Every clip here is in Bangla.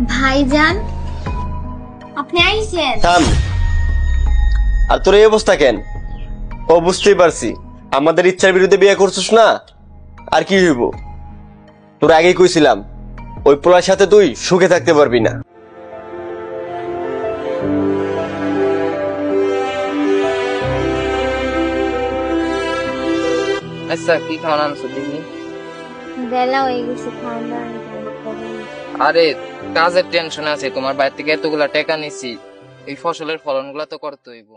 ভাইজান আপনি আইছেন? থাম। আর তোর এই অবস্থা কেন? ও বুঝতেই পারছি আমাদের ইচ্ছার বিরুদ্ধে বিয়ে করছিস না। আর কি হইব? তোর আগেই কইছিলাম ওই পোলার সাথে তুই সুখে থাকতে পারবি না। আচ্ছা কি খাওয়ানো আনছো দিদি? বেলা হয়ে গেছে, খাওয়া আরে কাজের টেনশন আছে, তোমার বাইরে থেকে এতগুলা টাকা নিছি, এই ফসলের ফলন গুলা তো করতে হইব।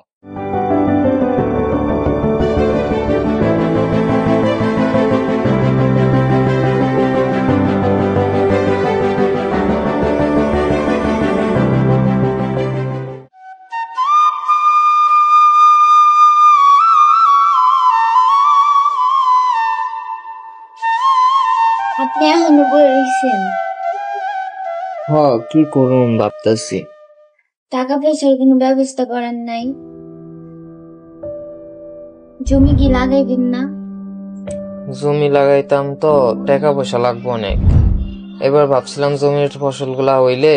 আপনি এখনো বলে রয়েছেন? হ কি করুন ভাবতেছি। টাকা পয়সার কোনো ব্যবস্থা করেন নাই? জমি কি লাগাইবেন না? জমি লাগাইতাম তো টাকা পয়সা লাগবে অনেক। এবার ভাবছিলাম জমির ফসল গুলা হইলে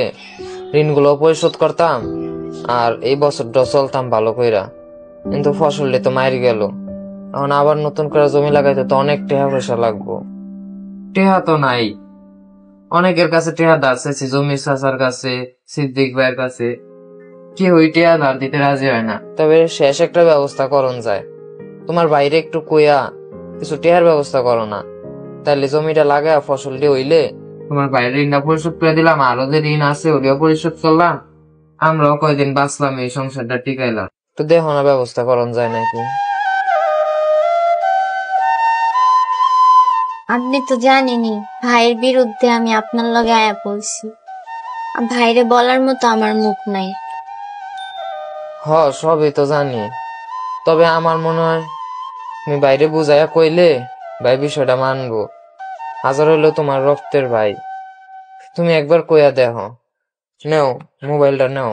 ঋণ গুলো পরিশোধ করতাম আর এই বছরটা চলতাম ভালো কইরা, কিন্তু ফসলটা তো মারি গেল। এখন আবার নতুন করে জমি লাগাইতে তো অনেক টাকা পয়সা লাগবো। টেহা তো নাই, অনেকের কাছে টেহা ধার চাইছি, জমি চাচার কাছে, সিদ্দিক ভাইয়ের কাছে, কেউ টেহা ধার দিতে রাজি হয় না। তবে শেষ একটা ব্যবস্থা করন যায়, তোমার বাইরে একটু কইয়া কিছু টেহার ব্যবস্থা করো না, তাহলে জমিটা লাগায় ফসলটি হইলে তোমার বাইরে ঋণটা পরিশোধ করে দিলাম, আরো যে ঋণ আছে ওটাও পরিশোধ করলাম, আমরাও কয়দিন বাঁচলাম, এই সংসারটা টিকাইলাম। তো দেখো না ব্যবস্থা করন যায় নাকি। আপনি তো জানেনই ভাইয়ের বিরুদ্ধে আমি আপনার লগে আয়া পড়ছি। ভাইরে বলার মতো আমার মুখ নাই। হ সবই তো জানি, তবে আমার মনে হয় তুমি বাইরে বুঝাইয়া কইলে ভাই বিষয়টা মানবো। হাজার হইলো তোমার রক্তের ভাই, তুমি একবার কইয়া দেখো। নেও মোবাইলটা নেও,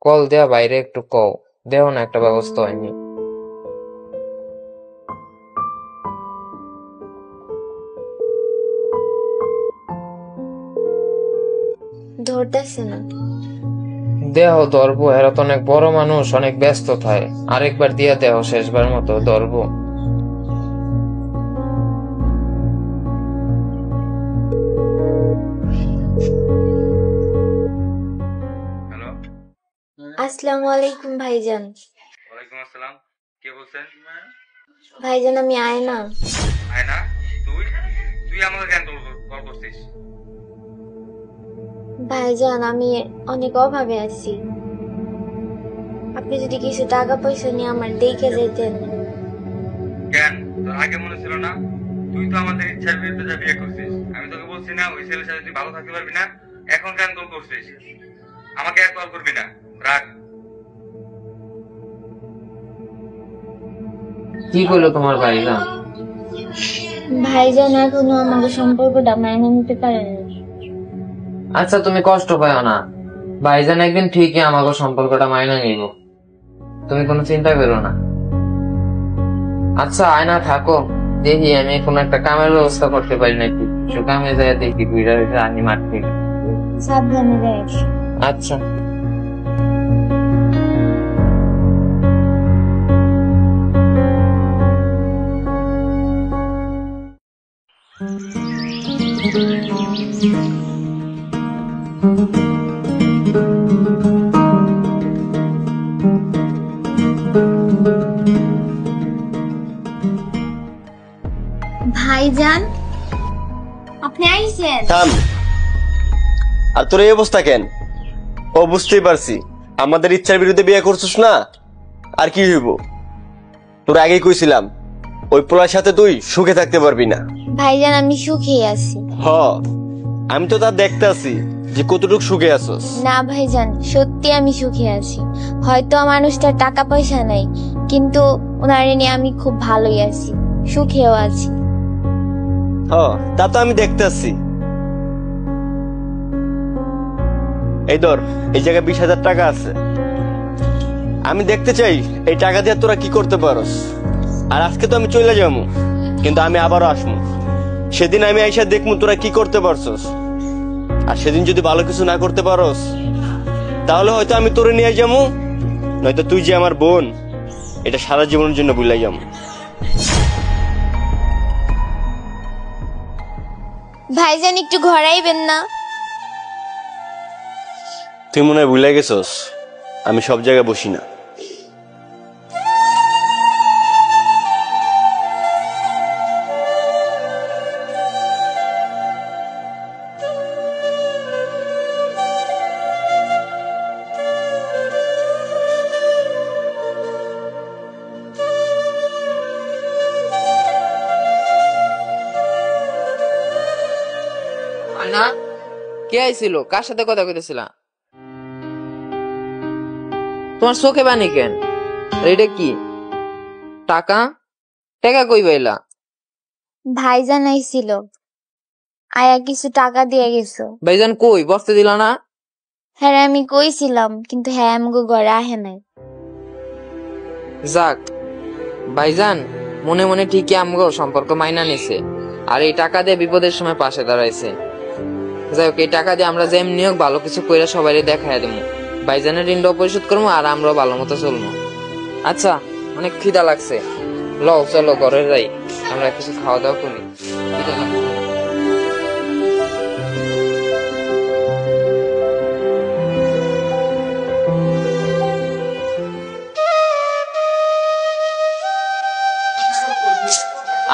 কল দেয়া বাইরে একটু কও, দেও না একটা ব্যবস্থা হয়নি। ধরতেছে না। দেহ ধরবো, এরা তো অনেক বড় মানুষ, অনেক ব্যস্ত থাকে, আরেকবার দিয়া দেহ শেষবার মতো ধরবো। হ্যালো। আসসালামু আলাইকুম ভাইজান। ওয়ালাইকুম আসসালাম। কে বলছেন? ভাইজান আমি আয়না। আয়না? তুই তুই আমাকে কেন কল করছিস? ভাইজান আমি অনেক অভাবে আছি, আপনি যদি কিছু টাকা পয়সা নিয়ে আমার দেখে যেতেন। কেন তোর আগে মনে ছিল না? তুই তো আমাদের ইচ্ছার বিরুদ্ধে যা বিয়ে করছিস। আমি তোকে বলছি না ওই ছেলের সাথে তুই ভালো থাকতে পারবি না? এখন কেন কল করছিস? আমাকে আর কল করবি না, রাখ। কি কইলো তোমার ভাইরা? ভাইজান এখনো আমাদের সম্পর্কটা মেনে নিতে পারেন। আচ্ছা তুমি কষ্ট পাও না, ভাইজান একদিন ঠিকই আমাকে সম্পর্কটা মাইনা নিব, তুমি কোনো চিন্তা করো না। আচ্ছা আয়না থাকো, দেখি আমি কোনো একটা কামের ব্যবস্থা করতে পারি নাকি, কামে যায় দেখি দুইটা রানি মাঠ থেকে। সাবধানে যাস। আচ্ছা। ভাইজান আপনি আইছেন? থাম। আর তোর এই অবস্থা কেন? ও বুঝতেই পারছি আমাদের ইচ্ছার বিরুদ্ধে বিয়ে করছিস না। আর কি হইব? তোর আগেই কইছিলাম ওই পোলার সাথে তুই সুখে থাকতে পারবি না। ভাইজান আমি সুখী আছি। হ, আমি তো তা দেখতে আছি যে কতটুকু সুখে আছস। না ভাইজান সত্যি আমি সুখী আছি। হয়তো মানুষটার টাকা পয়সা নাই, কিন্তু ওনারে নিয়ে আমি খুব ভালোই আছি, সুখেও আছি। হ, তা তো আমি দেখতে আছি। এই ধর, এই জায়গায় 20,000 টাকা আছে। আমি দেখতে চাই এই টাকা দিয়ে তোরা কি করতে পারস। আর আজকে তো আমি চলে যাবো, কিন্তু আমি আবারও আসবো। সেদিন আমি আইসা দেখবো তোরা কি করতে পারছস। আর সেদিন যদি ভালো কিছু না করতে পারোস তাহলে হয়তো আমি তোরে নিয়ে যাবো, নয়তো তুই যে আমার বোন এটা সারা জীবনের জন্য ভুলাই যাবো। ভাইজান একটু ঘরাইবেন না? তুই মনে হয় ভুলাই গেছস আমি সব জায়গায় বসি না। না কে আইছিল? কার সাথে কথা কইতেছিলা? তোমার চোখে বানি কেন? এটা কি টাকা? টাকা কই পাইলা? ভাইজান আইছিল, আয়া কিছু টাকা দিয়ে গেছো। ভাইজান কই? বসতে দিলা না? হ্যাঁ আমি কইছিলাম, কিন্তু হ্যাঁ আমগো ঘরে আহে নাই। যাক, ভাইজান মনে মনে ঠিকই আমগো সম্পর্ক মাইনা নিছে, আর এই টাকা দিয়ে বিপদের সময় পাশে দাঁড়াইছে। যাই হোক, এই টাকা দিয়ে আমরা যেমনি হোক ভালো কিছু কইরা সবাই দেখাই দেবো। ভাইজানের ঋণটাও পরিশোধ করবো, আর আমরাও ভালো মতো চলবো। আচ্ছা, অনেক খিদা লাগছে, লও চলো ঘরে যাই, আমরা কিছু খাওয়া দাওয়া করি। খিদা লাগছে।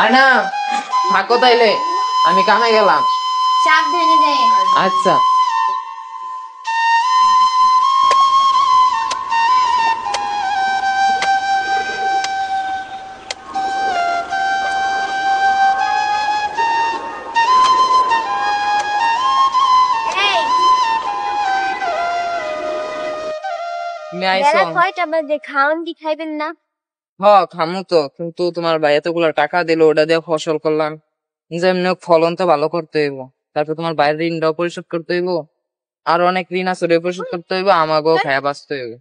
আয়না থাকো তাইলে, আমি কামে গেলাম। সাবধানে যাই। আচ্ছা। তুমি আইছো? বেলা কয়টা বাজে? খাওন কি খাইবেন না? খামু তো, কিন্তু তোমার ভাই এতগুলো টাকা দিলো, ওটা দিয়ে ফসল করলাম, যেমনি হোক ফলন তো ভালো করতে হইব। তারপর তোমার বাইরের ঋণটাও পরিশোধ করতে হইব, আর অনেক ঋণ আছে ওটা পরিশোধ করতে হইব, আমাকেও খায়া বাঁচতে হইব।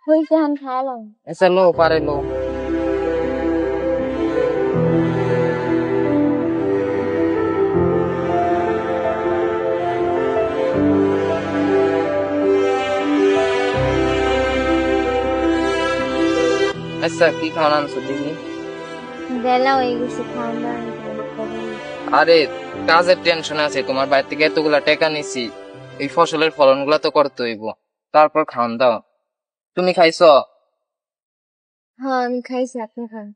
হইছে হান খাওয়ালাম। আচ্ছা লো, পারে লো। আচ্ছা, কি খাওয়ান আনছো দিদি? বেলা হয়ে গেছে, খাওয়ান দাওয়ান করবেন। আরে কাজের টেনশন আছে, তোমার বাইরে থেকে এতগুলা টাকা নিছি, এই ফসলের ফলন গুলা তো করতে হইব, তারপর খাওয়ান দাও। তুমি খাইছো? হ্যাঁ আমি খাইছি, আপনি খান।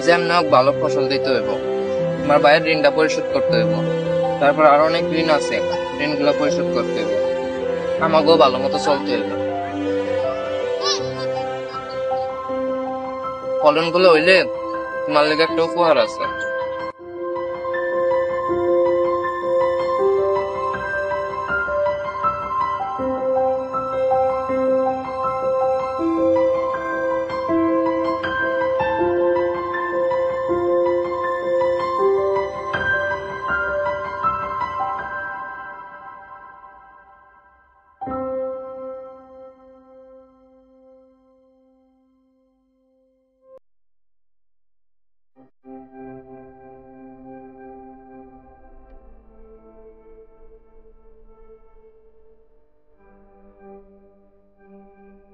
যেমন হোক ভালো ফসল দিতে হইব, তোমার বাইরের ঋণটা পরিশোধ করতে হইব, তারপর আরো অনেক ঋণ আছে, ঋণগুলো পরিশোধ করতে হইব, আমাকেও ভালো মতো চলতে হইব। ফলন গুলো হইলে তোমার লেগে একটা উপহার আছে।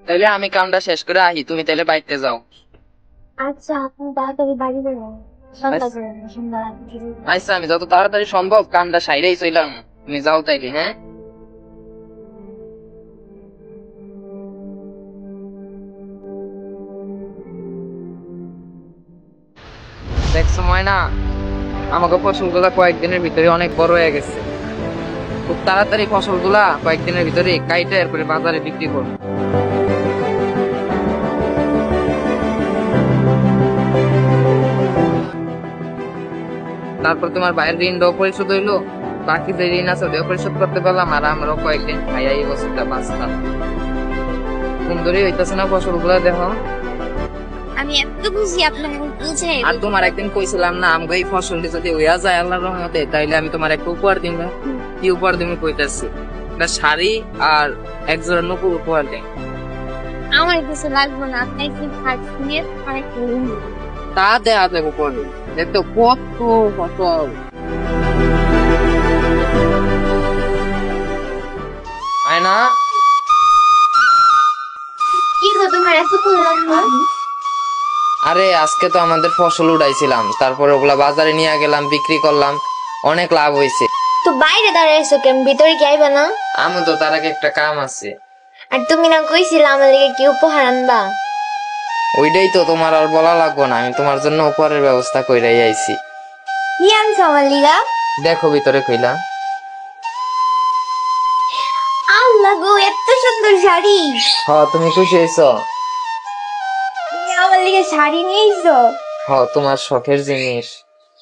তাইলে আমি কামটা শেষ করে আহি, তুমি তাইলে বাইতে যাও। আচ্ছা আপনি তাড়াতাড়ি বাড়ি যাবেন, সন্ধ্যা করে সন্ধ্যা। আচ্ছা, আমি যত তাড়াতাড়ি সম্ভব কামটা সাইরেই চইলাম, তুমি যাও তাইলে। হ্যাঁ, দেখ সময় না, আমাকে ফসলগুলা কয়েকদিনের ভিতরে অনেক বড় হয়ে গেছে, খুব তাড়াতাড়ি ফসলগুলা কয়েকদিনের ভিতরে কাইটা এরপরে বাজারে বিক্রি করবো। তারপর তোমার বাইরের ঋণটাও পরিশোধ হইলো, বাকি যে ঋণ আছে ওটাও পরিশোধ করতে পারলাম, আর আমরাও কয়েকদিন খাইয়া এই বছরটা বাঁচতাম। সুন্দরী হইতেছে না ফসলগুলা, দেখো। আমি এত খুশি আপনাকে বুঝাই। আর তোমার একদিন কইছিলাম না, আমাকে এই ফসলটি যদি হইয়া যায় আল্লাহর রহমতে, তাইলে আমি তোমার একটা উপহার দিব। কি উপহার তুমি কইতাছি? একটা শাড়ি আর এক জোড়া নুপুর উপহার দেন। আমার কিছু লাগবে না, আপনি কি খাচ্ছেন অনেক তা দেয়া যাবে পরে, দেখতো কত ফসল। না কি গো তোমার এত ফুল লাগবে? আরে আজকে তো আমাদের ফসল উড়াইছিলাম, তারপরে ওগুলা বাজারে নিয়ে গেলাম, বিক্রি করলাম, অনেক লাভ হয়েছে। তো বাইরে দাঁড়াইছো কেন, ভিতরে কি আইবা না? আমি তো তার আগে একটা কাম আছে। আর তুমি না কইছিলে আমার লেগে কি উপহার আনবা? ওইটাই তো তোমার আর বলা লাগবো না, আমি তোমার জন্য উপহারের ব্যবস্থা কইরাই আইছি। কি আনছো আমার লিগা? দেখো ভিতরে কইলা। আল্লাহ গো, এত সুন্দর শাড়ি! তুমি খুশি হয়েছো? তুমি আমার লিগে শাড়ি নিয়ে আইছো? তোমার শখের জিনিস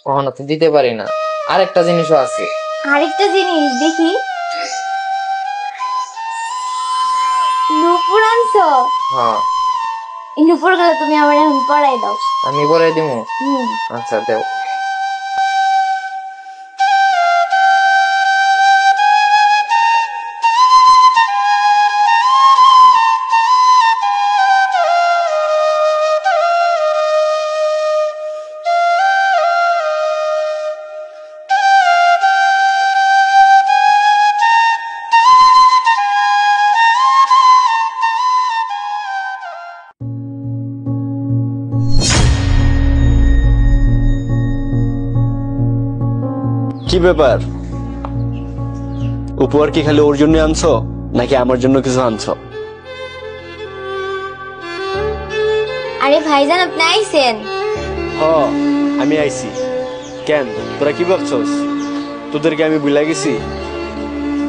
কখনো তো দিতে পারি না। আরেকটা জিনিসও আছে। আরেকটা জিনিস দেখি। নুপুর আনছো? এই নুপুর গুলো তুমি আমার এখন পরাই দাও। আমি পরে দিব। হুম। আচ্ছা দেও। কি ব্যাপার, উপহার কি খালি ওর জন্য আনছো নাকি আমার জন্য কিছু আনছো? আরে ভাইজান, আপনি আইছেন? হ, আমি আইছি। কেন, তোরা কি ভাবছস তোদেরকে আমি ভুলা গেছি?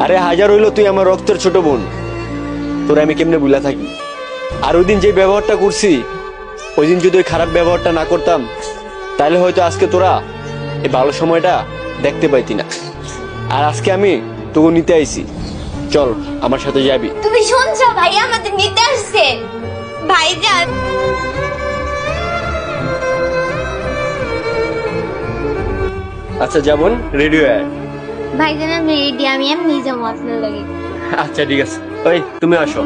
আরে হাজার হইলো তুই আমার রক্তের ছোট বোন, তোরা আমি কেমনে ভুলা থাকি? আর ওই দিন যে ব্যবহারটা করছি, ওই দিন যদি ওই খারাপ ব্যবহারটা না করতাম তাহলে হয়তো আজকে তোরা এই ভালো সময়টা দেখতে পাইতি না। আর আজকে আমি তোকে নিতে আইছি, চল আমার সাথে যাবি। তুমি শুনছো, ভাইয়া আমাদের নিতে আসছে। ভাইজান, আচ্ছা যাবন, রেডি হয়ে আয়। ভাইজান আমি রেডি, আমি এমনি যাবো আপনার লাগে। আচ্ছা ঠিক আছে, ওই তুমি আসো।